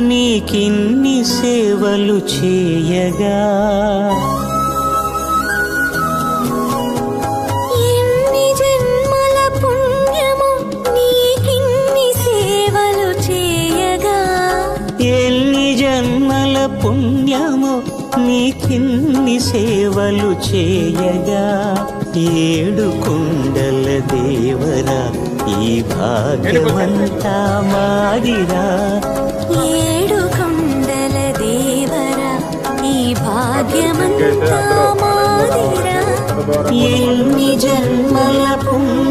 నీకిన్ని సేవలు చేయగా ఎన్ని జన్మల పుణ్యము నీకిన్ని సేవలు చేయగా ఎన్ని జన్మల పుణ్యము నీకిన్ని సేవలు చేయగా ఏడు కుండల దేవరా ఈ భాగ్యమంతా మాదిరా ఏడు కొండల దేవరా ఈ భాగ్యమంతా మాదిరా ఎన్ని జన్మల పుణ్య